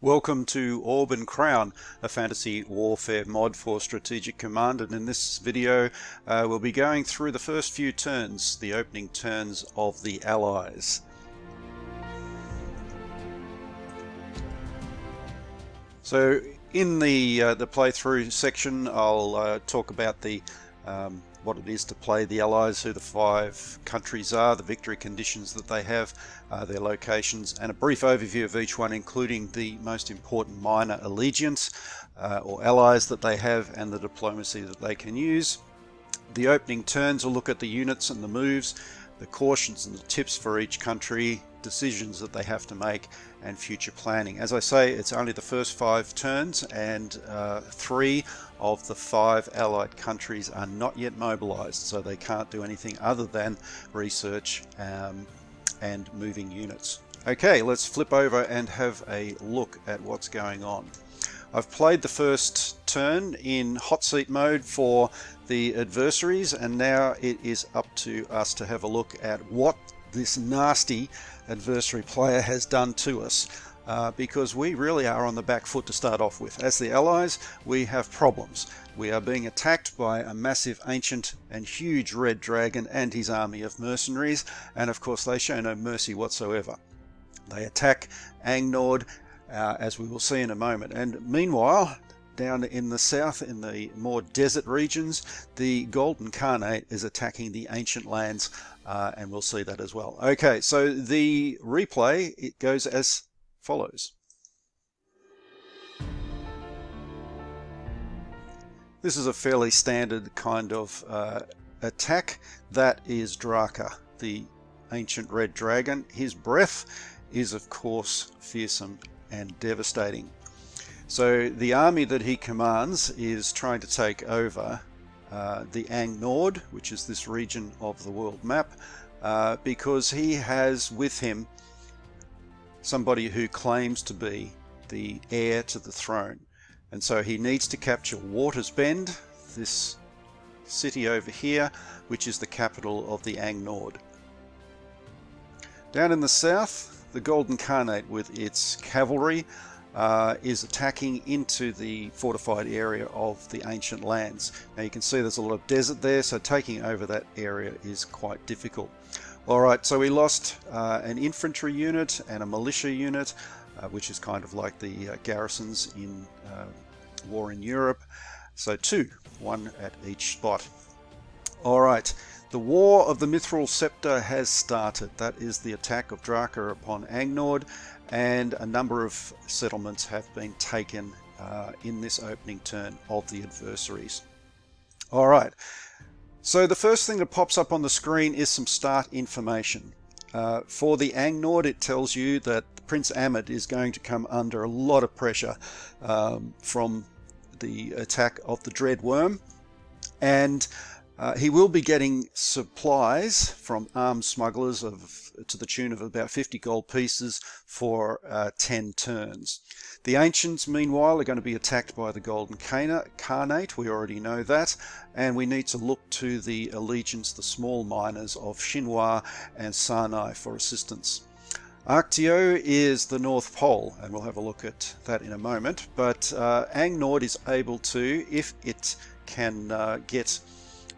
Welcome to Orb Crown, a fantasy warfare mod for Strategic Command, and in this video we'll be going through the first few turns, the opening turns of the Allies. So in the playthrough section I'll talk about the what it is to play the Allies, who the 5 countries are, the victory conditions that they have, their locations, and a brief overview of each one, including the most important minor allegiance or allies that they have and the diplomacy that they can use. The opening turns will look at the units and the moves, the cautions and the tips for each country, decisions that they have to make, and future planning. As I say, it's only the first 5 turns, and 3 of the 5 allied countries are not yet mobilized, so they can't do anything other than research and moving units. Okay, let's flip over and have a look at what's going on. I've played the first turn in hot seat mode for the adversaries, and now it is up to us to have a look at what this nasty adversary player has done to us, because we really are on the back foot to start off with. As the Allies, we have problems. We are being attacked by a massive, ancient and huge red dragon and his army of mercenaries, and of course they show no mercy whatsoever. They attack Angnord, as we will see in a moment, and meanwhile down in the south, in the more desert regions, the Golden Khanate is attacking the ancient lands, and we'll see that as well. Okay, so the replay, it goes as follows. This is a fairly standard kind of attack. That is Draka, the ancient red dragon. His breath is of course fearsome and devastating. So the army that he commands is trying to take over the Angnord, which is this region of the world map, because he has with him somebody who claims to be the heir to the throne. And so he needs to capture Water's Bend, this city over here, which is the capital of the Angnord. Down in the south, the Golden Khanate with its cavalry is attacking into the fortified area of the ancient lands. Now you can see there's a lot of desert there, so taking over that area is quite difficult. Alright, so we lost an infantry unit and a militia unit, which is kind of like the garrisons in War in Europe. So 2, 1 at each spot. Alright, the War of the Mithril Scepter has started. That is the attack of Draka upon Angnord, and a number of settlements have been taken in this opening turn of the adversaries. Alright, so the first thing that pops up on the screen is some start information. For the Angnord, it tells you that Prince Ahmed is going to come under a lot of pressure from the attack of the Dread Worm, and he will be getting supplies from arms smugglers to the tune of about 50 gold pieces for 10 turns. The Ancients, meanwhile, are going to be attacked by the Golden Khanate. We already know that, and we need to look to the allegiance, the small miners of Shinwa and Sinai for assistance. Arctio is the North Pole, and we'll have a look at that in a moment, but Angnord is able to, if it can get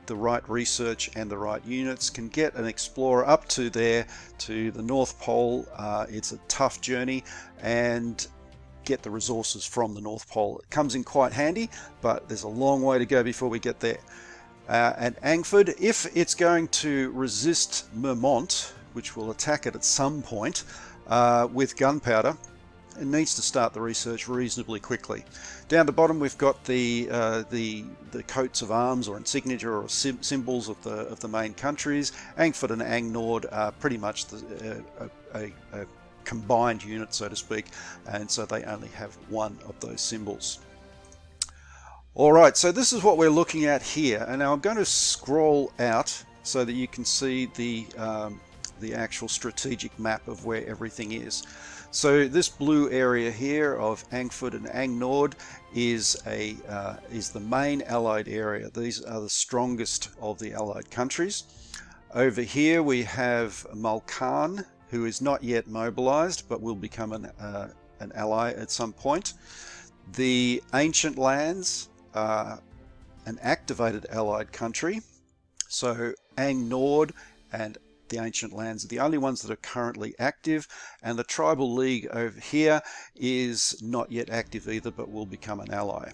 the right research and the right units, can get an explorer up to there, to the North Pole. It's a tough journey, and get the resources from the North Pole. It comes in quite handy, but there's a long way to go before we get there. And Angford, if it's going to resist Mermont, which will attack it at some point with gunpowder, it needs to start the research reasonably quickly. Down the bottom we've got the coats of arms or insignia or symbols of the main countries. Angford and Angnord are pretty much a combined unit, so to speak, and so they only have one of those symbols. Alright, so this is what we're looking at here, and now I'm going to scroll out so that you can see the actual strategic map of where everything is. So this blue area here of Angford and Angnord is the main allied area. These are the strongest of the allied countries. Over here we have Malkan, who is not yet mobilized but will become an ally at some point. The Ancient Lands are an activated allied country, so Ang Nord and the Ancient Lands are the only ones that are currently active, and the Tribal League over here is not yet active either, but will become an ally.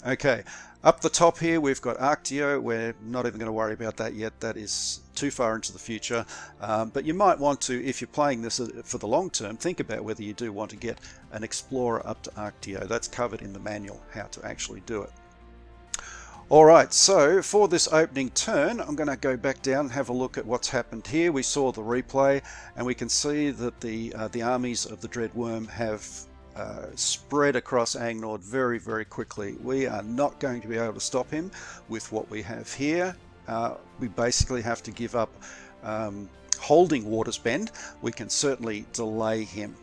Okay, up the top here we've got Arctio. We're not even going to worry about that yet. That is too far into the future. But you might want to, if you're playing this for the long term, think about whether you do want to get an explorer up to Arctio. That's covered in the manual, how to actually do it. Alright, so for this opening turn, I'm going to go back down and have a look at what's happened here. We saw the replay, and we can see that the armies of the Dread Worm have spread across Ang Nord very, very quickly. We are not going to be able to stop him with what we have here. We basically have to give up holding Water's Bend. We can certainly delay him.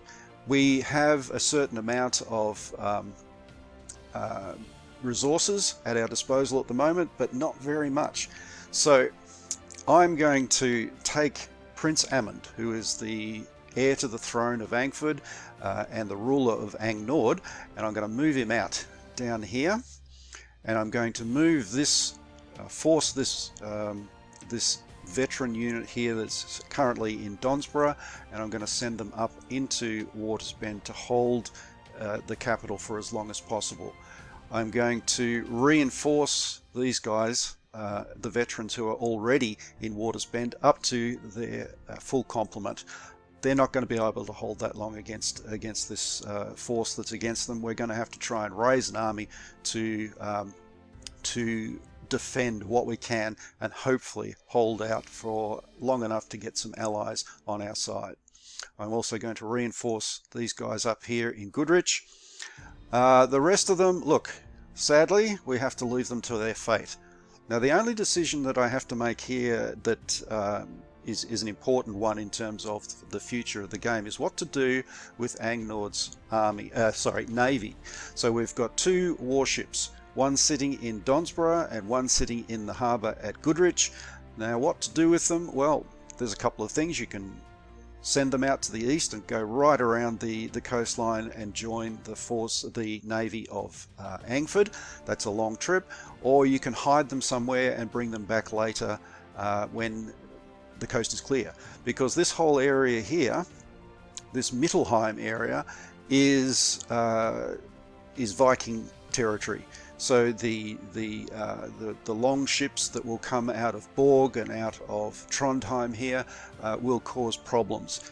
We have a certain amount of resources at our disposal at the moment, but not very much. So I'm going to take Prince Amund, who is the heir to the throne of Angford and the ruler of Ang Nord, and I'm going to move him out down here, and I'm going to move this force this veteran unit here that's currently in Donsborough, and I'm going to send them up into Water's Bend to hold the capital for as long as possible. I'm going to reinforce these guys, the veterans who are already in Water's Bend, up to their full complement. They're not going to be able to hold that long against this force that's against them. We're going to have to try and raise an army to defend what we can and hopefully hold out for long enough to get some allies on our side. I'm also going to reinforce these guys up here in Goodrich. The rest of them, look, sadly, we have to leave them to their fate. Now, the only decision that I have to make here that is an important one in terms of the future of the game is what to do with Ang Nord's navy. So we've got two warships, one sitting in Donsborough and one sitting in the harbour at Goodrich. Now, what to do with them? Well, there's a couple of things. You can send them out to the east and go right around the coastline and join the navy of Angford. That's a long trip. Or you can hide them somewhere and bring them back later when the coast is clear. Because this whole area here, this Mittelheim area, is Viking territory. So the long ships that will come out of Borg and out of Trondheim here will cause problems.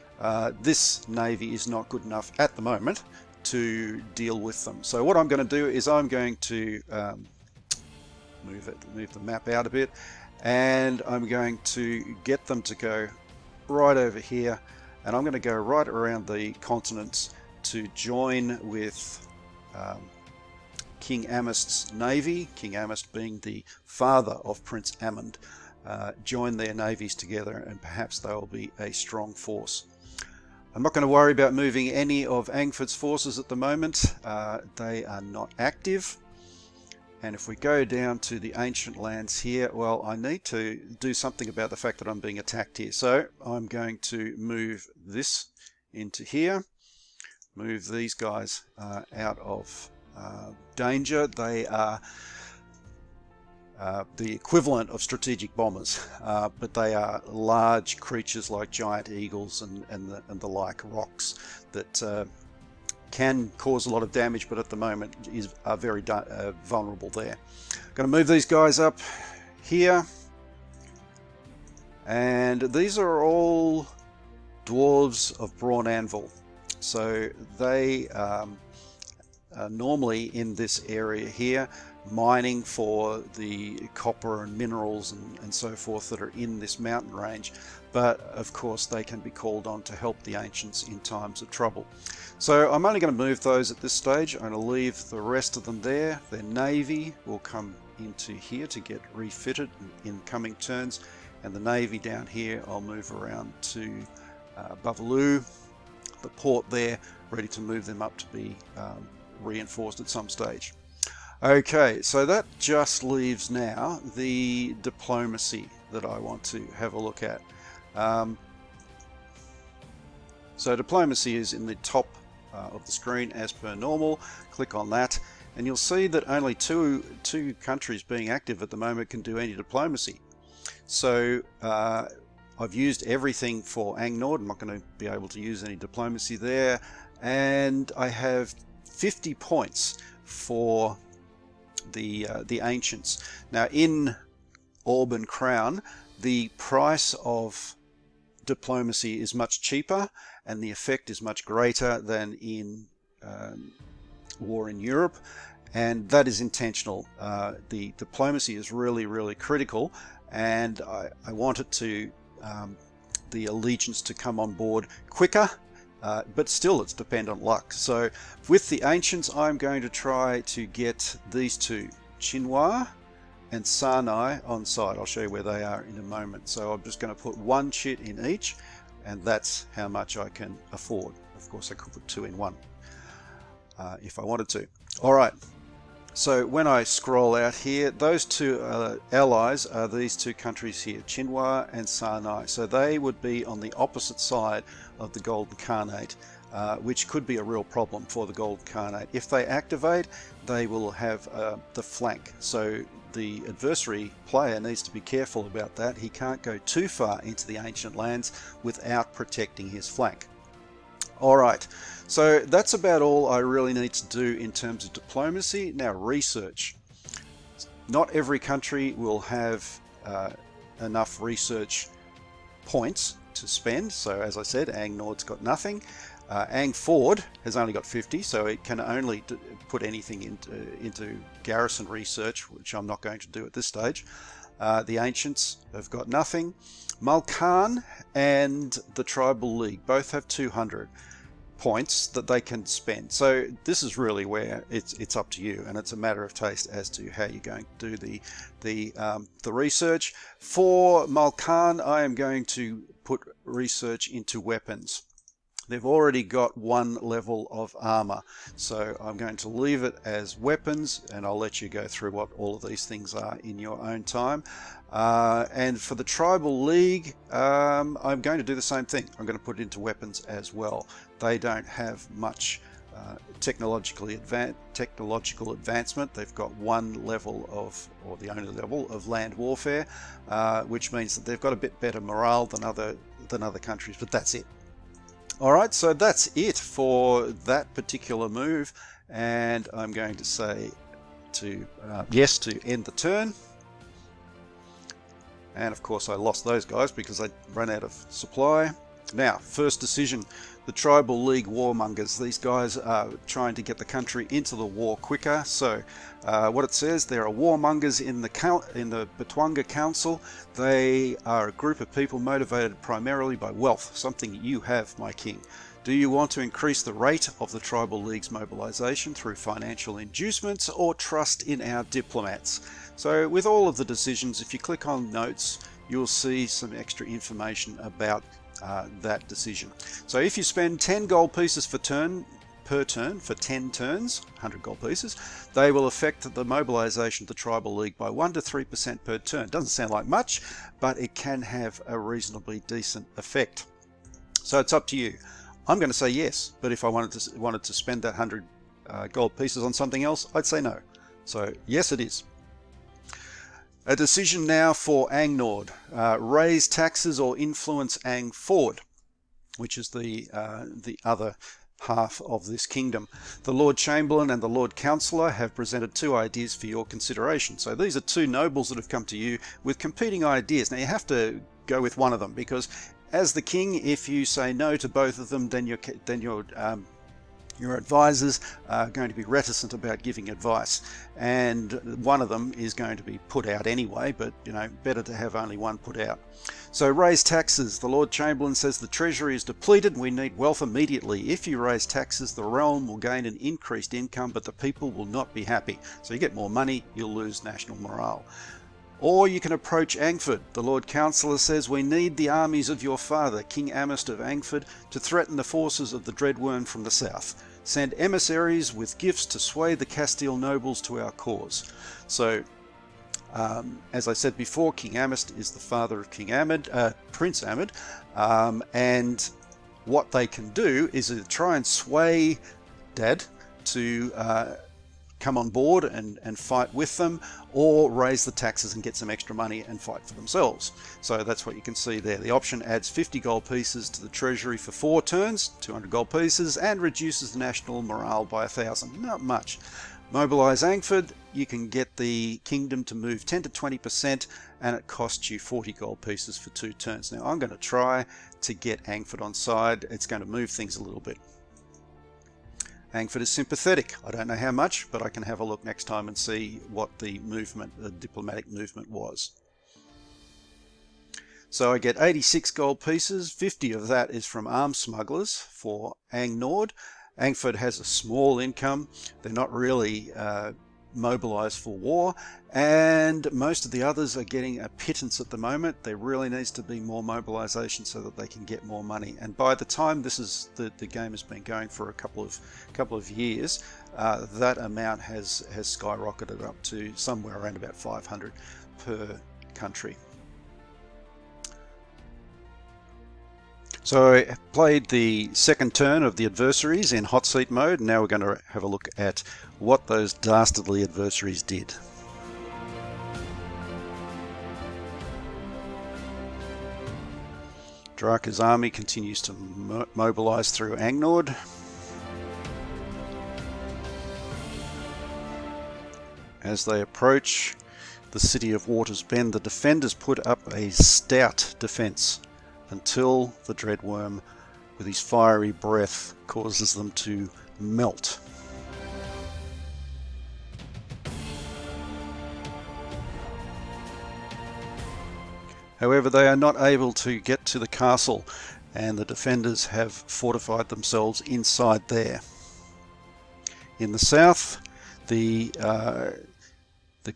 This navy is not good enough at the moment to deal with them. So what I'm going to do is I'm going to move the map out a bit, and I'm going to get them to go right over here, and I'm going to go right around the continents to join with King Amist's navy, King Amist being the father of Prince Amund. Join their navies together and perhaps they will be a strong force. I'm not going to worry about moving any of Angford's forces at the moment. They are not active. And if we go down to the Ancient Lands here, well, I need to do something about the fact that I'm being attacked here. So I'm going to move this into here, move these guys out of danger. They are the equivalent of strategic bombers, but they are large creatures like giant eagles and the like, rocks that can cause a lot of damage, but at the moment are very vulnerable there. Going to move these guys up here, and these are all dwarves of Brawn Anvil, so they are normally in this area here, mining for the copper and minerals and so forth that are in this mountain range, but of course they can be called on to help the ancients in times of trouble. So I'm only going to move those at this stage. I'm going to leave the rest of them there. Their navy will come into here to get refitted in coming turns, and the navy down here I'll move around to Bavaloo, the port there, ready to move them up to be reinforced at some stage. Okay, so that just leaves now the diplomacy that I want to have a look at. So diplomacy is in the top of the screen as per normal. Click on that, and you'll see that only two countries being active at the moment can do any diplomacy. So I've used everything for Ang Nord. I'm not going to be able to use any diplomacy there, and I have 50 points for the ancients. Now in Orb and Crown, the price of diplomacy is much cheaper and the effect is much greater than in war in Europe, and that is intentional. The diplomacy is really critical, and I want it to the allegiance to come on board quicker, but still it's dependent on luck. So with the ancients, I'm going to try to get these two, Chinua and Sinai, on side. I'll show you where they are in a moment. So I'm just going to put one chit in each, and that's how much I can afford. Of course I could put two in one if I wanted to. Alright, so when I scroll out here, those two allies are these two countries here, Chinua and Sinai. So they would be on the opposite side of the Golden Khanate, which could be a real problem for the Golden Khanate. If they activate, they will have the flank. So the adversary player needs to be careful about that. He can't go too far into the ancient lands without protecting his flank. Alright, so that's about all I really need to do in terms of diplomacy. Now research. Not every country will have enough research points to spend. So as I said, Ang Nord's got nothing. Ang Ford has only got 50, so it can only put anything into garrison research, which I'm not going to do at this stage. The Ancients have got nothing. Malkan and the Tribal League both have 200 points that they can spend. So this is really where it's up to you, and it's a matter of taste as to how you're going to do the research. For Malkan, I am going to put research into weapons. They've already got one level of armor, so I'm going to leave it as weapons, and I'll let you go through what all of these things are in your own time. And for the Tribal League, I'm going to do the same thing. I'm going to put it into weapons as well. They don't have much technological advancement. They've got one level of, or the only level of, land warfare, which means that they've got a bit better morale than other countries, but that's it. Alright, so that's it for that particular move, and I'm going to say yes to end the turn. And of course I lost those guys because I ran out of supply. Now, first decision, the Tribal League warmongers. These guys are trying to get the country into the war quicker. So what it says, there are warmongers in the Betwanga Council. They are a group of people motivated primarily by wealth, something you have, my king. Do you want to increase the rate of the Tribal League's mobilization through financial inducements or trust in our diplomats? So with all of the decisions, if you click on notes, you'll see some extra information about that decision. So if you spend 10 gold pieces per turn for 10 turns, 100 gold pieces, they will affect the mobilization of the Tribal League by 1 to 3% per turn. Doesn't sound like much, but it can have a reasonably decent effect. So it's up to you. I'm going to say yes, but if I wanted to spend that 100 gold pieces on something else, I'd say no. So yes, it is. A decision now for Ang Nord. Raise taxes or influence Ang Ford, which is the other half of this kingdom. The Lord Chamberlain and the Lord Councillor have presented two ideas for your consideration. So these are two nobles that have come to you with competing ideas. Now you have to go with one of them, because as the king, if you say no to both of them, then your advisors are going to be reticent about giving advice, and one of them is going to be put out anyway, but better to have only one put out. So raise taxes. The Lord Chamberlain says the treasury is depleted, we need wealth immediately. If you raise taxes, the realm will gain an increased income, but the people will not be happy. So you get more money, you'll lose national morale. Or you can approach Angford. The Lord Councillor says, we need the armies of your father, King Amist of Angford, to threaten the forces of the Dreadworm from the south. Send emissaries with gifts to sway the Castile nobles to our cause. So, as I said before, King Amist is the father of King Prince Ahmed, and what they can do is either try and sway Dad to come on board and fight with them, or raise the taxes and get some extra money and fight for themselves. So that's what you can see there. The option adds 50 gold pieces to the treasury for 4 turns, 200 gold pieces, and reduces the national morale by 1,000. Not much. Mobilise Angford, you can get the kingdom to move 10 to 20%, and it costs you 40 gold pieces for 2 turns. Now I'm going to try to get Angford on side. It's going to move things a little bit. Angford is sympathetic. I don't know how much, but I can have a look next time and see what the movement, the diplomatic movement was. So I get 86 gold pieces. 50 of that is from arms smugglers for Ang Nord. Angford has a small income. They're not really mobilized for war, and most of the others are getting a pittance at the moment. There really needs to be more mobilization so that they can get more money, and by the time this is the game has been going for a couple of years, that amount has skyrocketed up to somewhere around about 500 per country. So I played the second turn of the adversaries in hot seat mode, and now we're going to have a look at what those dastardly adversaries did. Draka's army continues to mobilize through Angnord. As they approach the city of Waters Bend, the defenders put up a stout defense until the Dreadworm, with his fiery breath, causes them to melt. However, they are not able to get to the castle, and the defenders have fortified themselves inside there. In the south, the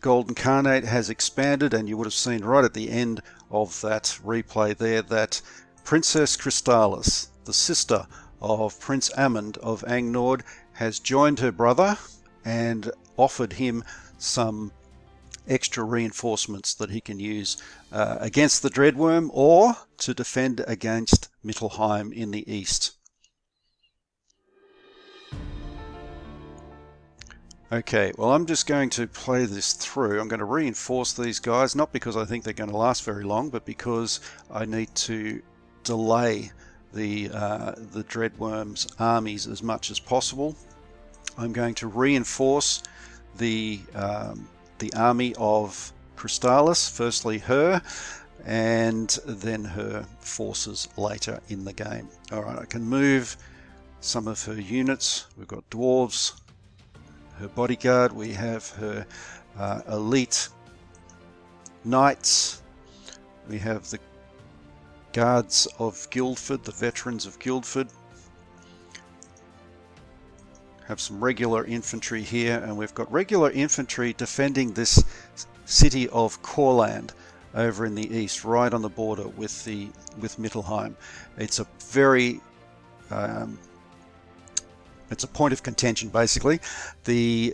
Golden Khanate has expanded, and you would have seen right at the end of that replay there that Princess Crystalis, the sister of Prince Amund of Angnord, has joined her brother and offered him some extra reinforcements that he can use against the Dreadworm or to defend against Mittelheim in the east. Okay, well, I'm just going to play this through. I'm going to reinforce these guys, not because I think they're going to last very long, but because I need to delay the Dreadworm's armies as much as possible. I'm going to reinforce the army of Crystalis, firstly her, and then her forces later in the game. Alright, I can move some of her units. We've got dwarves, her bodyguard, we have her elite knights, we have the guards of Guildford, the veterans of Guildford, have some regular infantry here, and we've got regular infantry defending this city of Courland over in the east, right on the border with Mittelheim. It's a very it's a point of contention, basically. The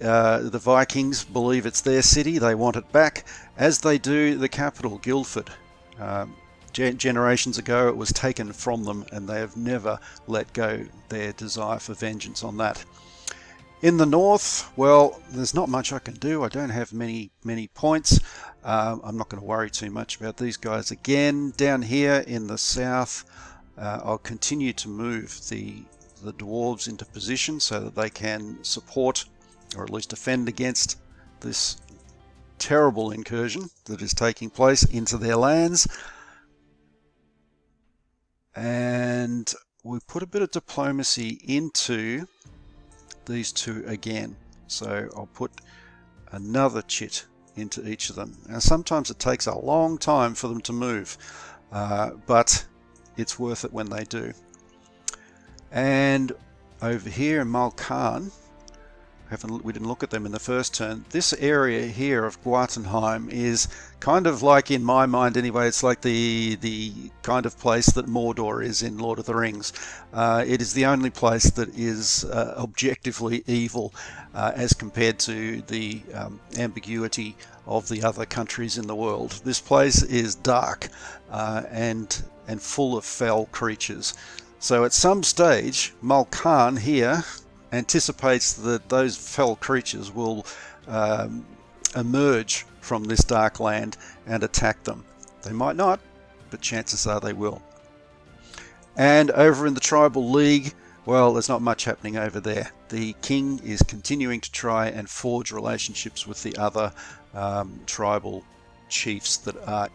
Vikings believe it's their city. They want it back, as they do the capital, Guildford. Generations ago, it was taken from them, and they have never let go their desire for vengeance on that. In the north, well, there's not much I can do. I don't have many points. I'm not going to worry too much about these guys again. Down here in the south, I'll continue to move the dwarves into position so that they can support, or at least defend against, this terrible incursion that is taking place into their lands. And we put a bit of diplomacy into these two again. So I'll put another chit into each of them. Now sometimes it takes a long time for them to move, but it's worth it when they do. And over here in Malkan, we didn't look at them in the first turn. This area here of Guatenheim is kind of like, in my mind anyway, it's like the kind of place that Mordor is in Lord of the Rings. It is the only place that is objectively evil as compared to the ambiguity of the other countries in the world. This place is dark and full of foul creatures. So at some stage, Mulcan here anticipates that those fell creatures will emerge from this dark land and attack them. They might not, but chances are they will. And over in the Tribal League, well, there's not much happening over there. The king is continuing to try and forge relationships with the other tribal chiefs that are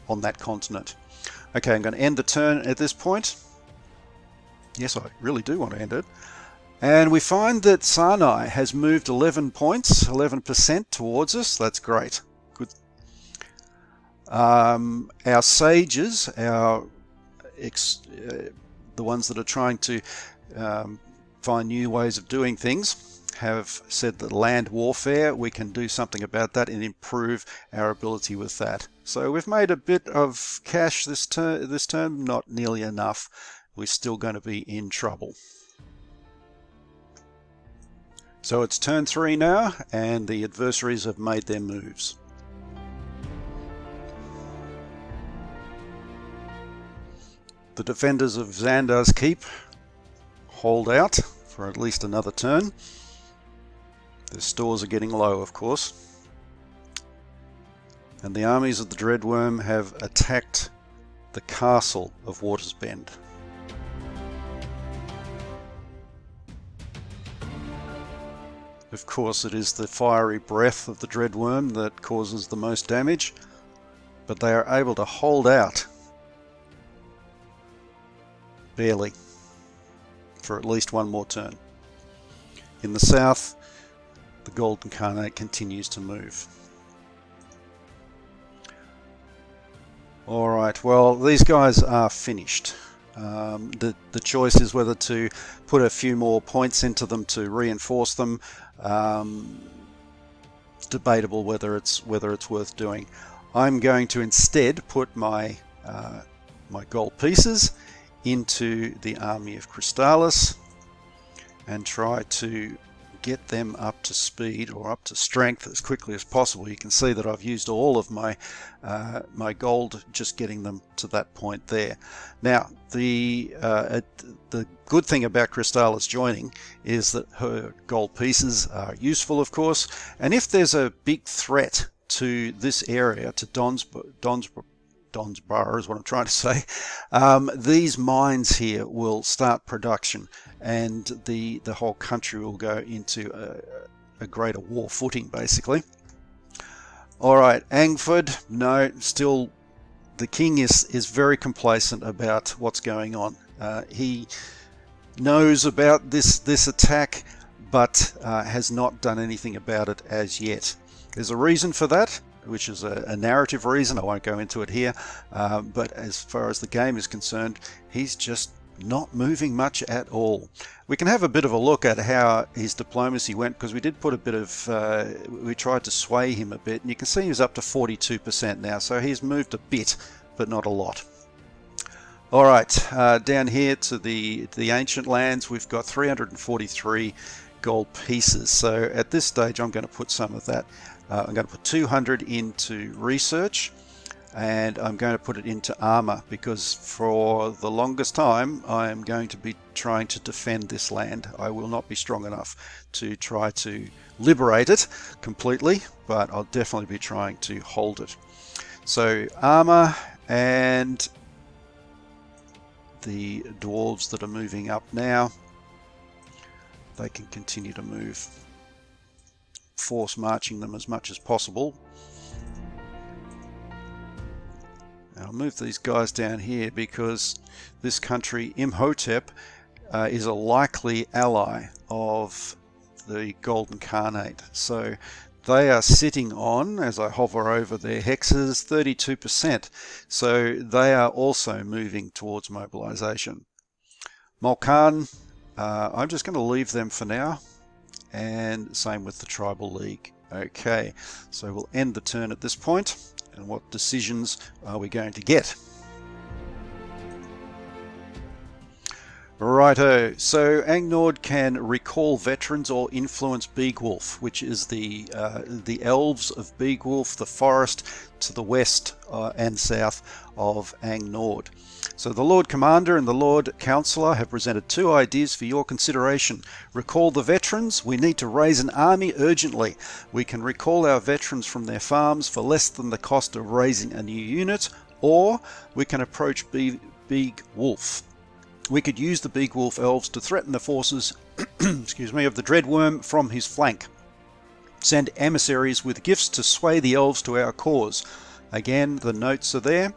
on that continent. Okay, I'm going to end the turn at this point. Yes, I really do want to end it. And we find that Sinai has moved 11 points, 11% towards us. That's great. Good. Our sages, the ones that are trying to find new ways of doing things, have said that land warfare, we can do something about that and improve our ability with that. So we've made a bit of cash this term, not nearly enough. We're still going to be in trouble. So it's turn 3 now, and the adversaries have made their moves. The defenders of Xandar's Keep hold out for at least another turn. Their stores are getting low, of course. And the armies of the Dreadworm have attacked the castle of Water's Bend. Of course, it is the fiery breath of the Dreadworm that causes the most damage, but they are able to hold out, barely, for at least one more turn. In the south, the Golden Carnate continues to move. Alright, well, these guys are finished. The choice is whether to put a few more points into them to reinforce them. Debatable whether it's worth doing. I'm going to instead put my gold pieces into the army of Crystallis and try to get them up to speed or up to strength as quickly as possible. You can see that I've used all of my gold just getting them to that point there. Now the good thing about Crystallis joining is that her gold pieces are useful, of course, and if there's a big threat to this area, to Donsborough is what I'm trying to say, these mines here will start production, and the whole country will go into a greater war footing, basically. Alright, Angford, no, still the king is very complacent about what's going on. He knows about this attack, but has not done anything about it as yet. There's a reason for that, which is a narrative reason. I won't go into it here, but as far as the game is concerned, he's just not moving much at all. We can have a bit of a look at how his diplomacy went, because we did put a bit of we tried to sway him a bit, and you can see he's up to 42% now, so he's moved a bit but not a lot. Alright, down here to the ancient lands, we've got 343 gold pieces. So at this stage I'm going to put some of that, I'm going to put 200 into research, and I'm going to put it into armor, because for the longest time I am going to be trying to defend this land. I will not be strong enough to try to liberate it completely, but I'll definitely be trying to hold it. So armor, and the dwarves that are moving up now, they can continue to move, force marching them as much as possible. I'll move these guys down here because this country, Imhotep, is a likely ally of the Golden Carnate. So they are sitting on, as I hover over their hexes, 32%. So they are also moving towards mobilization. Mulcan, I'm just going to leave them for now, and same with the Tribal League. Okay, so we'll end the turn at this point. And what decisions are we going to get? Righto, so Angnord can recall veterans or influence Beegwulf, which is the elves of Beegwulf, the forest to the west and south of Angnord. So the Lord Commander and the Lord Councillor have presented two ideas for your consideration. Recall the veterans. We need to raise an army urgently. We can recall our veterans from their farms for less than the cost of raising a new unit, or we can approach Beegwulf. We could use the Beegwulf elves to threaten the forces excuse me, of the Dreadworm from his flank. Send emissaries with gifts to sway the elves to our cause. Again, the notes are there.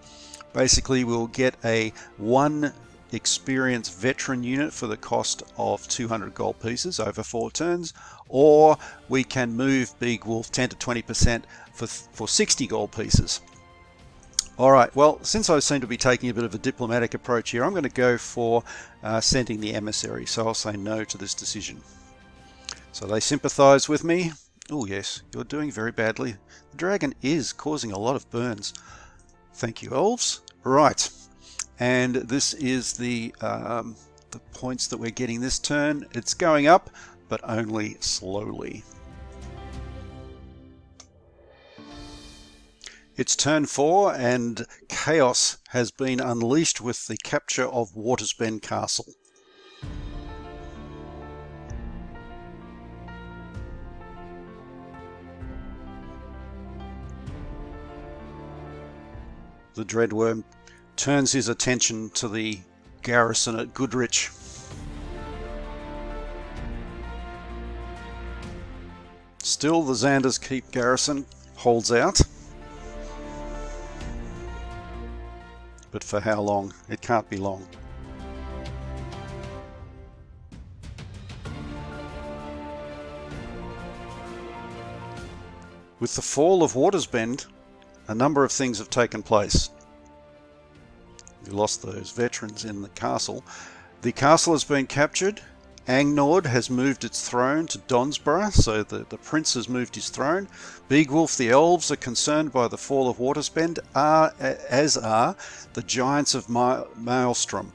Basically, we'll get a 1 experienced veteran unit for the cost of 200 gold pieces over 4 turns, or we can move Beegwulf 10 to 20% for 60 gold pieces. Alright, well, since I seem to be taking a bit of a diplomatic approach here, I'm going to go for sending the emissary, so I'll say no to this decision. So they sympathise with me. Oh yes, you're doing very badly. The dragon is causing a lot of burns. Thank you, elves. Right, and this is the points that we're getting this turn. It's going up, but only slowly. It's turn 4 and chaos has been unleashed with the capture of Watersbend Castle. The Dreadworm turns his attention to the garrison at Goodrich. Still, the Xander's Keep garrison holds out. But for how long? It can't be long. With the fall of Watersbend, a number of things have taken place. We lost those veterans in the castle. The castle has been captured. Angnord has moved its throne to Donsborough, so the prince has moved his throne. Beegwulf, the elves, are concerned by the fall of Watersbend, as are the giants of Maelstrom.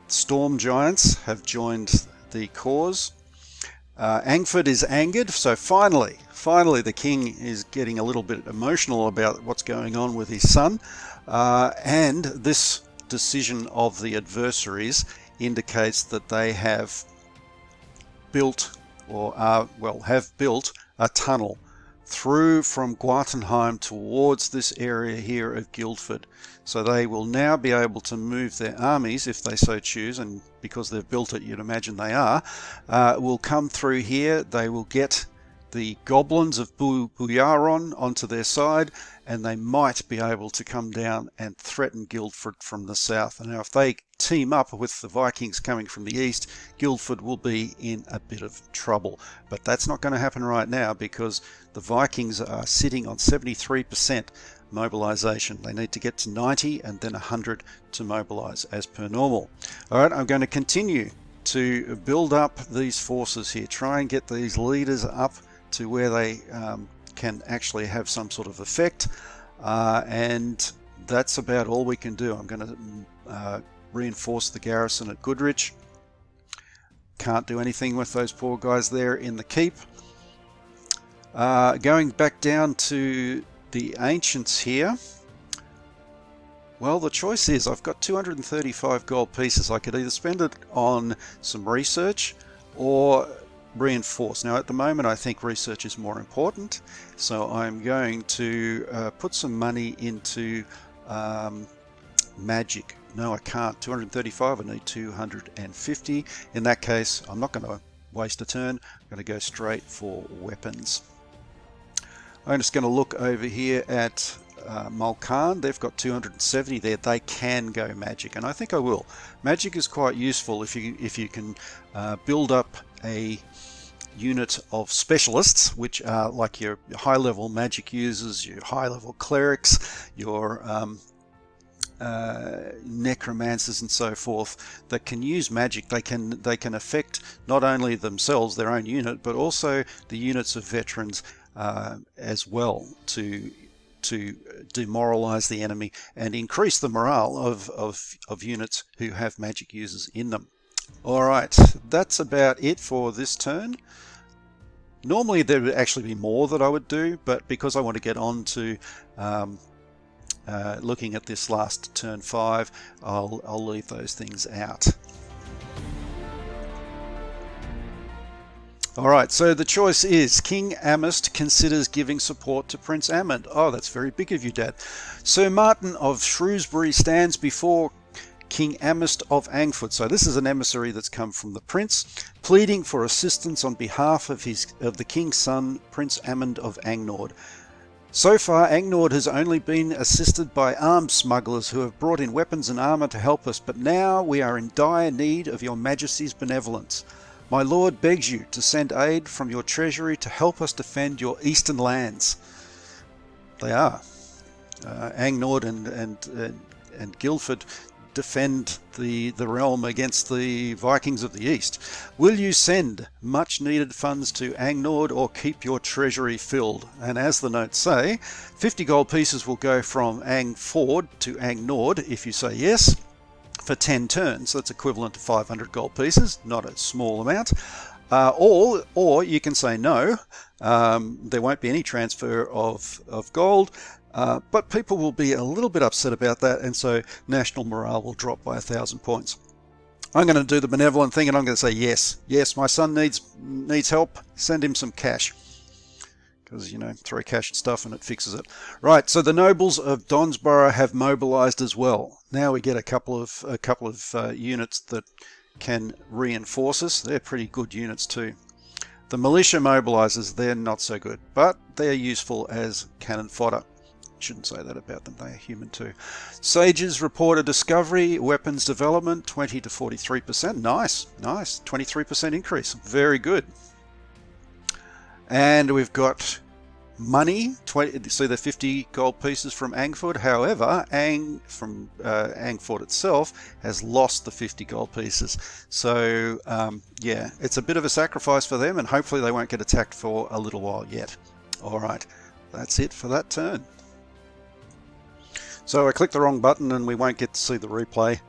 Storm giants have joined the cause. Angford is angered, so finally the king is getting a little bit emotional about what's going on with his son, and this decision of the adversaries indicates that they have built have built a tunnel through from Guartenheim towards this area here of Guildford. So they will now be able to move their armies if they so choose, and because they've built it, you'd imagine they are, will come through here. They will get the goblins of Buyaron onto their side, and they might be able to come down and threaten Guildford from the south. And now if they team up with the Vikings coming from the east, Guildford will be in a bit of trouble. But that's not going to happen right now because the Vikings are sitting on 73% mobilization. They need to get to 90 and then 100 to mobilize as per normal. All right, I'm going to continue to build up these forces here, try and get these leaders up to where they can actually have some sort of effect, and that's about all we can do. I'm going to reinforce the garrison at Goodrich. Can't do anything with those poor guys there in the keep. Going back down to the ancients here, well, the choice is I've got 235 gold pieces. I could either spend it on some research or reinforce. Now at the moment I think research is more important, so I'm going to put some money into magic. No, I can't. 235, I need 250. In that case, I'm not going to waste a turn. I'm going to go straight for weapons. I'm just going to look over here at Mulcairn. They've got 270 there. They can go magic, and I think I will. Magic is quite useful if you can build up a unit of specialists, which are like your high-level magic users, your high-level clerics, your necromancers and so forth, that can use magic. They can affect not only themselves, their own unit, but also the units of veterans as well, to demoralize the enemy and increase the morale of units who have magic users in them. Alright, that's about it for this turn. Normally there would actually be more that I would do, but because I want to get on to looking at this last turn 5, I'll leave those things out. Alright, so the choice is King Amist considers giving support to Prince Amund. Oh, that's very big of you, Dad. Sir Martin of Shrewsbury stands before King Amist of Angford. So this is an emissary that's come from the prince, pleading for assistance on behalf of the king's son, Prince Amund of Angnord. So far, Angnord has only been assisted by armed smugglers who have brought in weapons and armour to help us, but now we are in dire need of your majesty's benevolence. My lord begs you to send aid from your treasury to help us defend your eastern lands. They are. Angnord and Guildford defend the realm against the Vikings of the East. Will you send much needed funds to Angnord or keep your treasury filled? And as the notes say, 50 gold pieces will go from Angford to Angnord if you say yes, for 10 turns. So that's equivalent to 500 gold pieces, not a small amount. Or you can say no, there won't be any transfer of gold, but people will be a little bit upset about that, and so national morale will drop by 1,000 points. I'm going to do the benevolent thing, and I'm going to say yes. Yes, my son needs help. Send him some cash. Because, you know, throw cash at stuff and it fixes it. Right, so the nobles of Donsborough have mobilized as well. Now we get a couple of units that can reinforce us. They're pretty good units too. The militia mobilizers, they're not so good, but they're useful as cannon fodder. Shouldn't say that about them, they're human too. Sages report a discovery, weapons development, 20 to 43%. Nice, 23% increase. Very good. And we've got money, so the 50 gold pieces from Angford. However, Angford itself has lost the 50 gold pieces. So yeah, it's a bit of a sacrifice for them, and hopefully they won't get attacked for a little while yet. Alright, that's it for that turn. So I clicked the wrong button and we won't get to see the replay,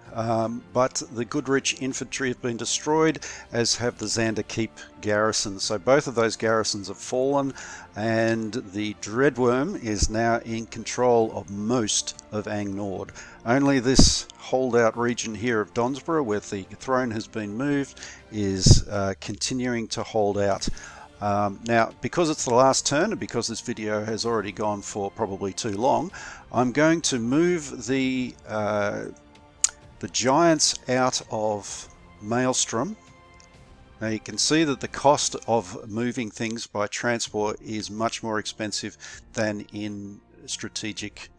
but the Goodrich infantry have been destroyed, as have the Xander Keep garrisons. So both of those garrisons have fallen, and the Dreadworm is now in control of most of Angnord. Only this holdout region here of Donsborough, where the throne has been moved, is continuing to hold out. Now, because it's the last turn, and because this video has already gone for probably too long, I'm going to move the giants out of Maelstrom. Now you can see that the cost of moving things by transport is much more expensive than in strategic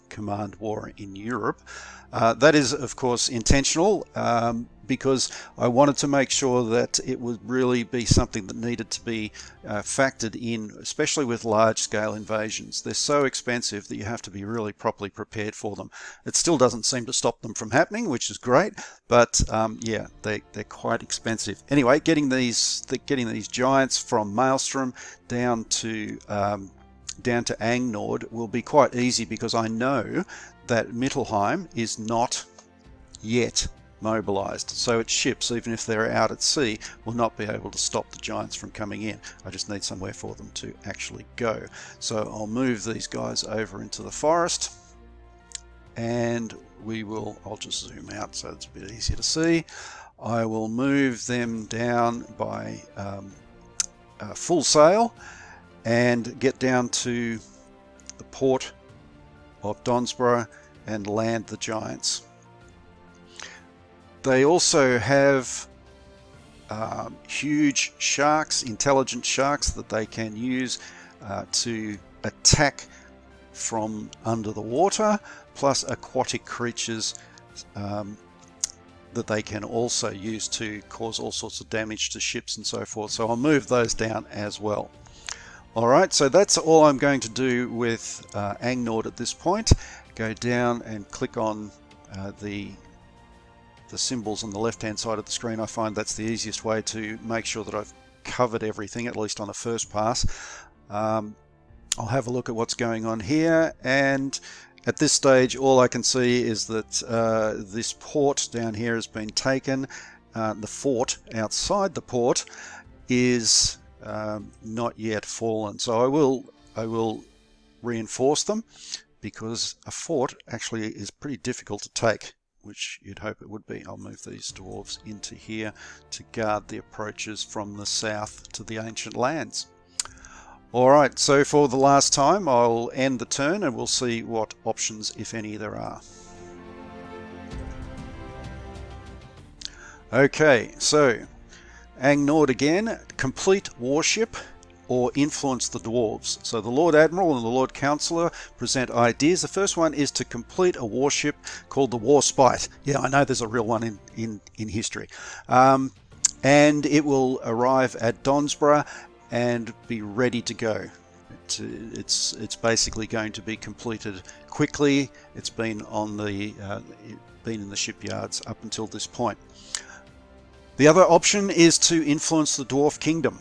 command war in Europe. That is, of course, intentional, because I wanted to make sure that it would really be something that needed to be factored in, especially with large-scale invasions. They're so expensive that you have to be really properly prepared for them. It still doesn't seem to stop them from happening, which is great, but yeah, they're quite expensive. Anyway, getting these giants from Maelstrom down to Angnord will be quite easy, because I know that Mittelheim is not yet mobilized, so its ships, even if they're out at sea, will not be able to stop the giants from coming in. I just need somewhere for them to actually go. So I'll move these guys over into the forest, and I'll just zoom out so it's a bit easier to see. I will move them down by full sail and get down to the port of Donsborough and land the giants. They also have huge sharks, intelligent sharks, that they can use to attack from under the water, plus aquatic creatures that they can also use to cause all sorts of damage to ships and so forth. So I'll move those down as well. Alright, so that's all I'm going to do with Angnord at this point. Go down and click on the symbols on the left hand side of the screen. I find that's the easiest way to make sure that I've covered everything, at least on a first pass. I'll have a look at what's going on here, and at this stage all I can see is that this port down here has been taken, the fort outside the port is not yet fallen. So I will reinforce them, because a fort actually is pretty difficult to take, which you'd hope it would be. I'll move these dwarves into here to guard the approaches from the south to the ancient lands. Alright, so for the last time I'll end the turn and we'll see what options, if any, there are. Okay, so Ang Nord again, complete warship or influence the dwarves. So the Lord Admiral and the Lord Councillor present ideas. The first one is to complete a warship called the War Spite. Yeah, I know there's a real one in history. And it will arrive at Donsborough and be ready to go. It's basically going to be completed quickly. It's been on the been in the shipyards up until this point. The other option is to influence the Dwarf Kingdom,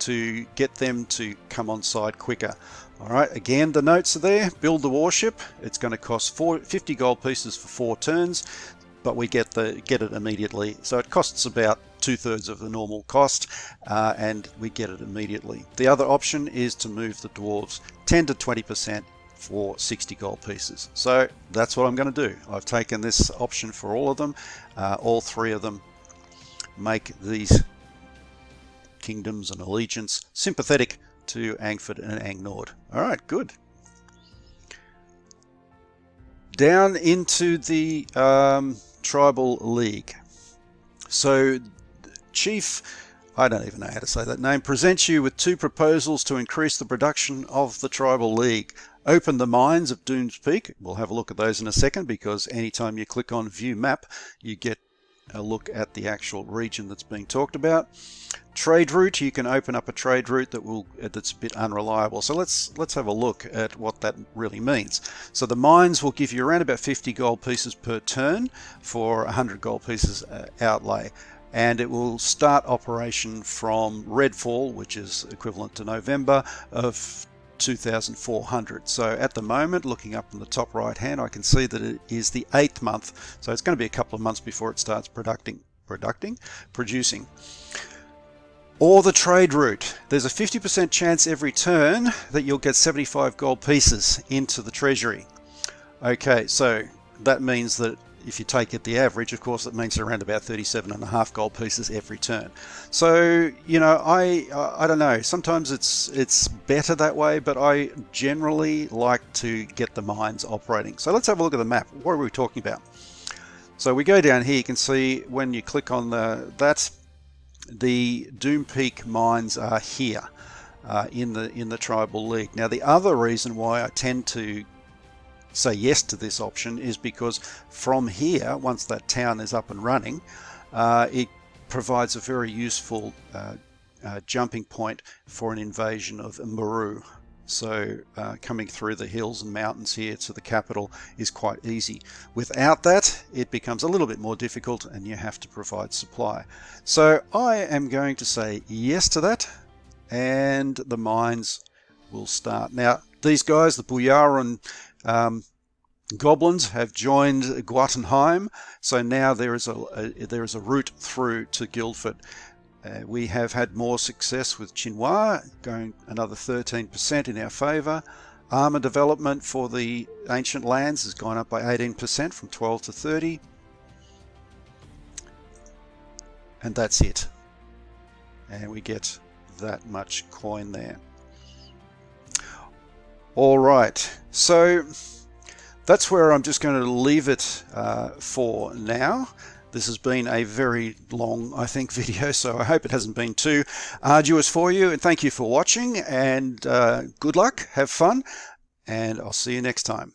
to get them to come on side quicker. Alright, again the notes are there. Build the warship. It's going to cost 50 gold pieces for 4 turns, but we get it immediately. So it costs about 2/3 of the normal cost, and we get it immediately. The other option is to move the dwarves 10 to 20% for 60 gold pieces. So that's what I'm going to do. I've taken this option for all of them. All 3 of them make these kingdoms and allegiance sympathetic to Angford and Ang Nord. Alright, good. Down into the Tribal League. So Chief, I don't even know how to say that name, presents you with 2 proposals to increase the production of the Tribal League. Open the mines of Dooms Peak. We'll have a look at those in a second, because anytime you click on View Map, you get a look at the actual region that's being talked about. Trade route, you can open up a trade route that's a bit unreliable. So let's have a look at what that really means. So the mines will give you around about 50 gold pieces per turn for 100 gold pieces outlay, and it will start operation from Redfall, which is equivalent to November of 2,400. So at the moment, looking up in the top right hand, I can see that it is the 8th month, so it's going to be a couple of months before it starts producing. Or the trade route. There's a 50% chance every turn that you'll get 75 gold pieces into the treasury. Okay, so that means that if you take it the average, of course, it means around about 37.5 gold pieces every turn. So, you know, I don't know. Sometimes it's better that way, but I generally like to get the mines operating. So let's have a look at the map. What are we talking about? So we go down here. You can see when you click on the Doom Peak mines are here in the Tribal League. Now, the other reason why I tend to say yes to this option is because from here, once that town is up and running, it provides a very useful jumping point for an invasion of Maru. So coming through the hills and mountains here to the capital is quite easy. Without that, it becomes a little bit more difficult and you have to provide supply. So I am going to say yes to that, and the mines will start. Now, these guys, the Buyaran goblins, have joined Guatenheim, so now there is a route through to Guildford. We have had more success with Chinois, going another 13% in our favour. Armour development for the ancient lands has gone up by 18% from 12 to 30. And that's it. And we get that much coin there. Alright, so that's where I'm just going to leave it for now. This has been a very long, I think, video, so I hope it hasn't been too arduous for you. And thank you for watching, and good luck, have fun, and I'll see you next time.